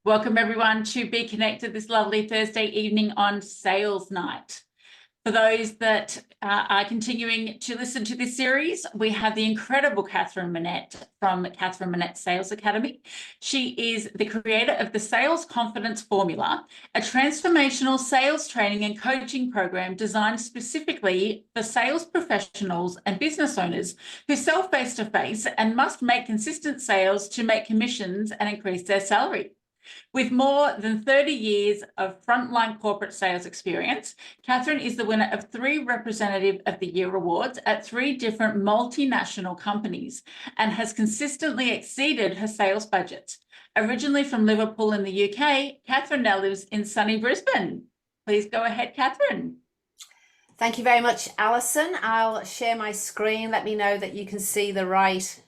Welcome everyone to Be Connected this lovely Thursday evening on Sales Night. For those that are continuing to listen to this series, we have the incredible Katherine Minett from Katherine Minett Sales Academy. She is the creator of the Sales Confidence Formula, a transformational sales training and coaching program designed specifically for sales professionals and business owners who sell face-to-face and must make consistent sales to make commissions and increase their salary. With more than 30 years of frontline corporate sales experience, Katherine is the winner of 3 Representative of the Year awards at 3 different multinational companies and has consistently exceeded her sales budgets. Originally from Liverpool in the UK, Katherine now lives in sunny Brisbane. Please go ahead, Katherine. Thank you very much, Alison. I'll share my screen. Let me know that you can see the right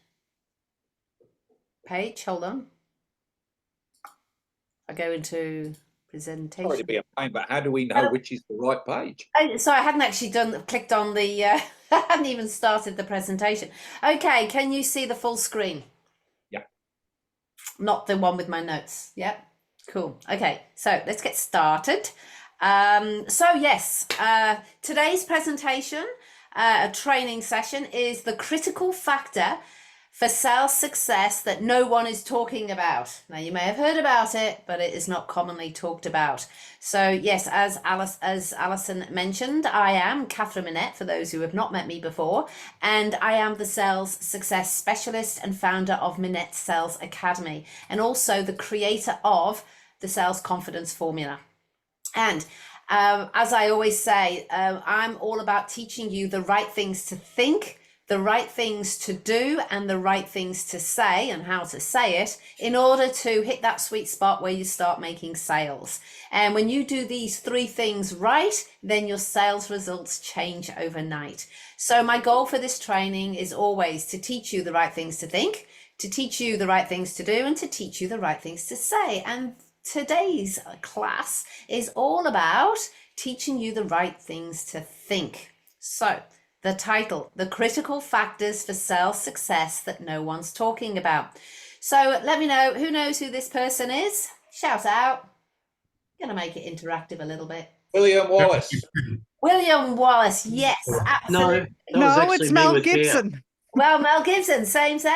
page. Hold on. I go into presentation. Sorry to be a pain, but how do we know which is the right page? So I hadn't actually clicked on the, I hadn't even started the presentation. Okay, can you see the full screen? Yeah. Not the one with my notes. Yeah, cool. Okay, so let's get started. Today's presentation, a training session, is the critical factor for sales success that no one is talking about. Now, you may have heard about it, but it is not commonly talked about. So yes, as Alison mentioned, I am Katherine Minett, for those who have not met me before, and I am the Sales Success Specialist and founder of Minett Sales Academy, and also the creator of the Sales Confidence Formula. And as I always say, I'm all about teaching you the right things to think, the right things to do, and the right things to say, and how to say it, in order to hit that sweet spot where you start making sales. And when you do these 3 things right, then your sales results change overnight. So my goal for this training is always to teach you the right things to think, to teach you the right things to do, and to teach you the right things to say. And today's class is all about teaching you the right things to think. So the title, The Critical Factors for Sales Success That No One's Talking About. So let me know, who knows who this person is? Shout out. Gonna make it interactive a little bit. William Wallace. William Wallace, yes, absolutely. No, it's Mel Gibson. Well, Mel Gibson, same. So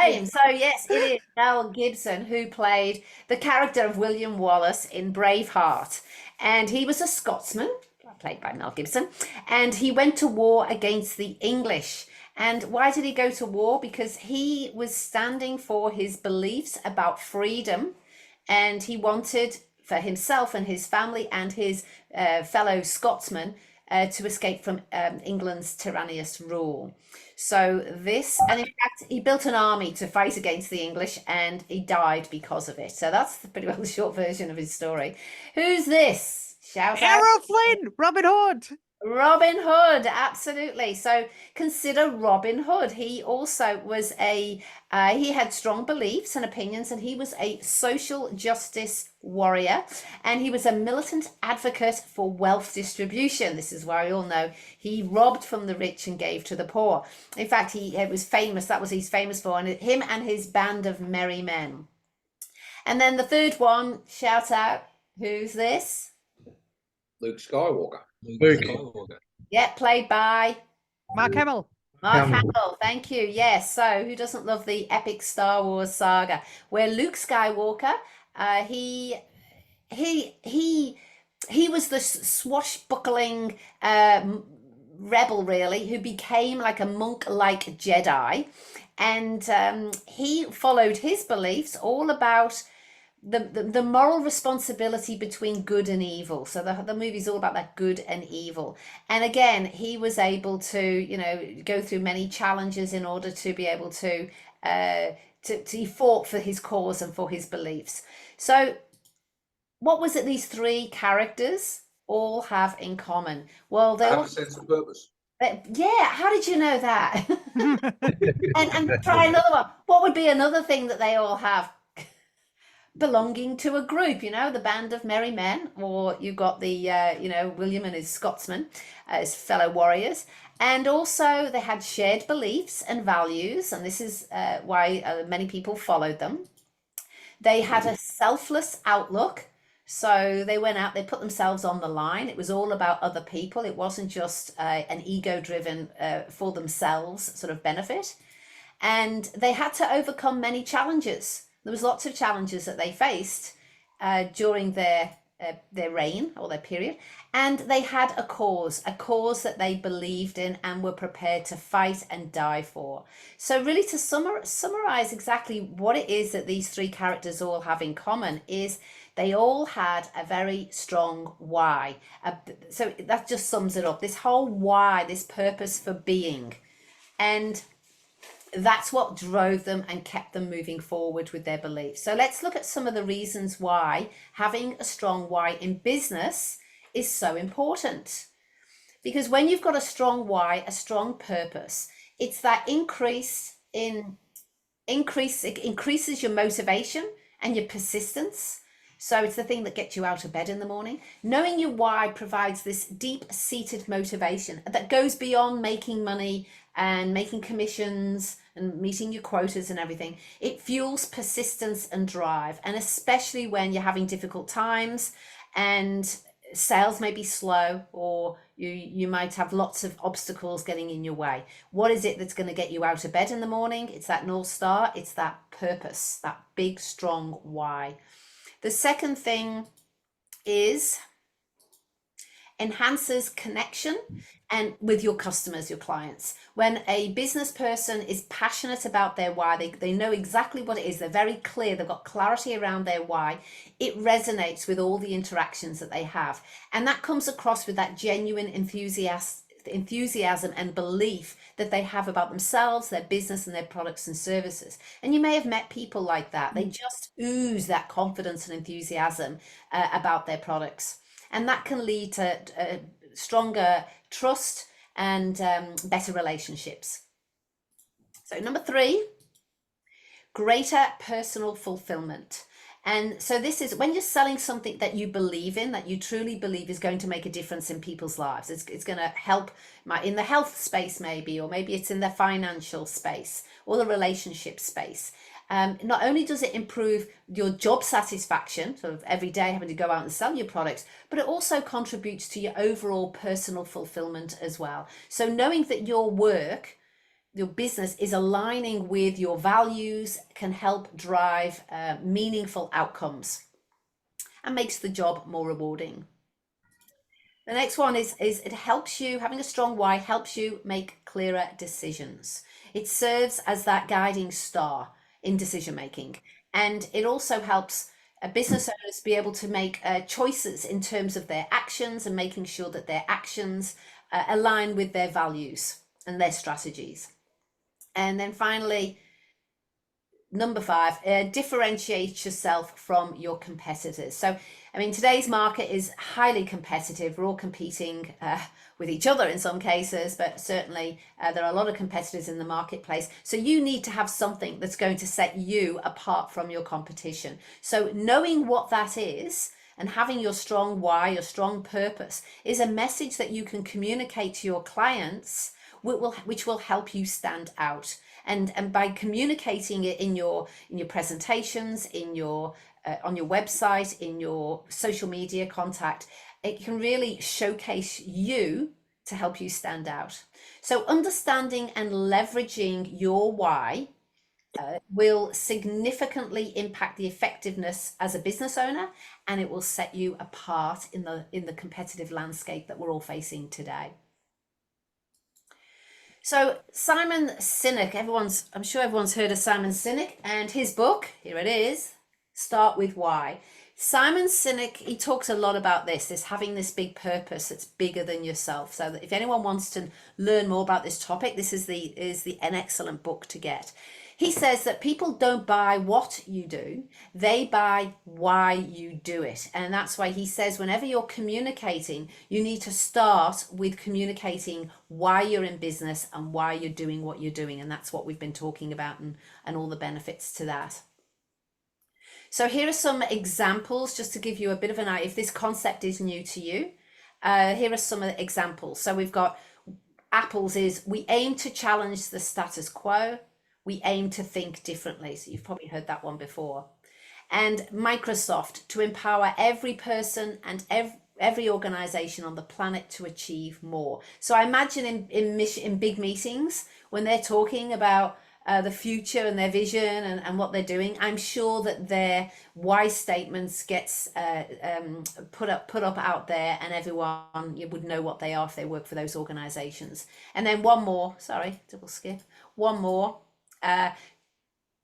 yes, it is Mel Gibson who played the character of William Wallace in Braveheart. And he was a Scotsman, played by Mel Gibson, and he went to war against the English. And why did he go to war? Because he was standing for his beliefs about freedom, and he wanted for himself and his family and his fellow Scotsmen to escape from England's tyrannous rule. So this, and in fact, he built an army to fight against the English, and he died because of it. So that's pretty well the short version of his story. Who's this? Shout out. Errol Flynn, Robin Hood. Robin Hood, absolutely. So consider Robin Hood. He also was he had strong beliefs and opinions, and he was a social justice warrior, and he was a militant advocate for wealth distribution. This is why we all know he robbed from the rich and gave to the poor. In fact, it was famous. That was he's famous for, and him and his band of merry men. And then the third one, shout out. Who's this? Luke Skywalker. Yeah, played by Mark Hamill. Mark Hamill, thank you. Yes, so who doesn't love the epic Star Wars saga, where Luke Skywalker, he was the swashbuckling rebel, really, who became like a monk-like Jedi, and he followed his beliefs all about the moral responsibility between good and evil. So the movie's all about that good and evil. And again, he was able to, go through many challenges in order to be able to he fought for his cause and for his beliefs. So what was it these 3 characters all have in common? Well, they all have a sense of purpose. Yeah, how did you know that? and try another one. What would be another thing that they all have? Belonging to a group, the band of merry men, or you got the, William and his Scotsmen, his fellow warriors. And also they had shared beliefs and values, and this is why many people followed them. They had a selfless outlook. So they went out, they put themselves on the line. It was all about other people. It wasn't just an ego-driven for themselves sort of benefit. And they had to overcome many challenges. There was lots of challenges that they faced during their reign or their period, and they had a cause that they believed in and were prepared to fight and die for. So really, to summarize exactly what it is that these three characters all have in common is they all had a very strong why. So that just sums it up, this whole why, this purpose for being. And that's what drove them and kept them moving forward with their beliefs. So let's look at some of the reasons why having a strong why in business is so important. Because when you've got a strong why, a strong purpose, it's that it increases your motivation and your persistence. So it's the thing that gets you out of bed in the morning. Knowing your why provides this deep-seated motivation that goes beyond making money and making commissions and meeting your quotas and everything. It fuels persistence and drive, and especially when you're having difficult times and sales may be slow, or you might have lots of obstacles getting in your way. What is it that's going to get you out of bed in the morning? It's that North Star. It's that purpose, that big, strong why. The second thing is enhances connection and with your customers, your clients. When a business person is passionate about their why, they know exactly what it is, they're very clear, they've got clarity around their why, it resonates with all the interactions that they have. And that comes across with that genuine enthusiasm and belief that they have about themselves, their business, and their products and services. And you may have met people like that. They just ooze that confidence and enthusiasm about their products. And that can lead to stronger trust and better relationships. So number 3, greater personal fulfillment. And so this is when you're selling something that you believe in, that you truly believe is going to make a difference in people's lives. It's going to help in the health space maybe, or maybe it's in the financial space or the relationship space. Not only does it improve your job satisfaction, sort of every day having to go out and sell your products, but it also contributes to your overall personal fulfillment as well. So knowing that your work, your business is aligning with your values can help drive meaningful outcomes and makes the job more rewarding. The next one is it helps you, having a strong why helps you make clearer decisions. It serves as that guiding star in decision making, and it also helps business owners be able to make choices in terms of their actions and making sure that their actions align with their values and their strategies. And then finally, number 5, differentiate yourself from your competitors. So, I mean, today's market is highly competitive. We're all competing with each other in some cases, but certainly there are a lot of competitors in the marketplace. So you need to have something that's going to set you apart from your competition. So knowing what that is and having your strong why, your strong purpose is a message that you can communicate to your clients, which will help you stand out. And by communicating it in your presentations, in your on your website, in your social media contact, it can really showcase you to help you stand out. So understanding and leveraging your why will significantly impact the effectiveness as a business owner, and it will set you apart in the competitive landscape that we're all facing today. So Simon Sinek, I'm sure everyone's heard of Simon Sinek and his book. Here it is, Start With Why. Simon Sinek, he talks a lot about this having this big purpose that's bigger than yourself. So that if anyone wants to learn more about this topic, this is an excellent book to get. He says that people don't buy what you do, they buy why you do it. And that's why he says whenever you're communicating, you need to start with communicating why you're in business and why you're doing what you're doing. And that's what we've been talking about and all the benefits to that. So here are some examples just to give you a bit of an idea if this concept is new to you. Here are some examples. So we've got Apple's is we aim to challenge the status quo. We aim to think differently. So you've probably heard that one before. and Microsoft to empower every person and every organization on the planet to achieve more. So I imagine in big meetings, when they're talking about the future and their vision and what they're doing, I'm sure that their why statements gets put up out there, and everyone would know what they are if they work for those organizations. And then one more, sorry, double skip, one more.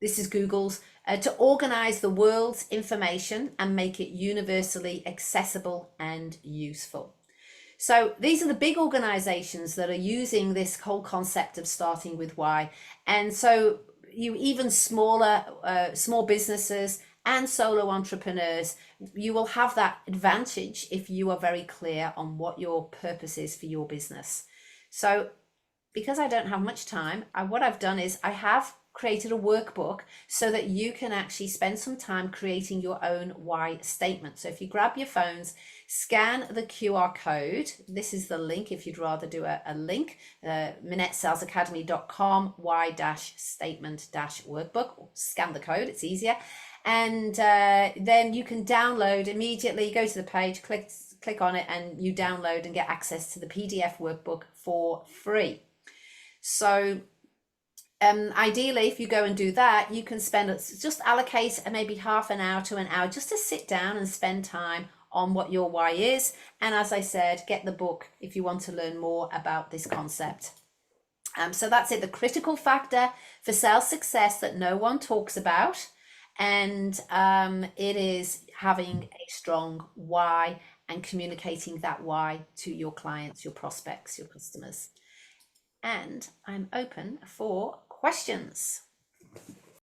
This is Google's, to organize the world's information and make it universally accessible and useful. So these are the big organizations that are using this whole concept of starting with why. And so you even smaller, small businesses and solo entrepreneurs, you will have that advantage if you are very clear on what your purpose is for your business. So because I don't have much time, what I've done is I have created a workbook so that you can actually spend some time creating your own why statement. So if you grab your phones, scan the QR code. This is the link if you'd rather do a link, MinettSalesAcademy.com why-statement-workbook. Scan the code, it's easier. And then you can download immediately, go to the page, click on it, and you download and get access to the PDF workbook for free. So ideally, if you go and do that, you can just allocate maybe half an hour to an hour just to sit down and spend time on what your why is. And as I said, get the book if you want to learn more about this concept. So that's it, the critical factor for sales success that no one talks about. And it is having a strong why and communicating that why to your clients, your prospects, your customers. And I'm open for questions.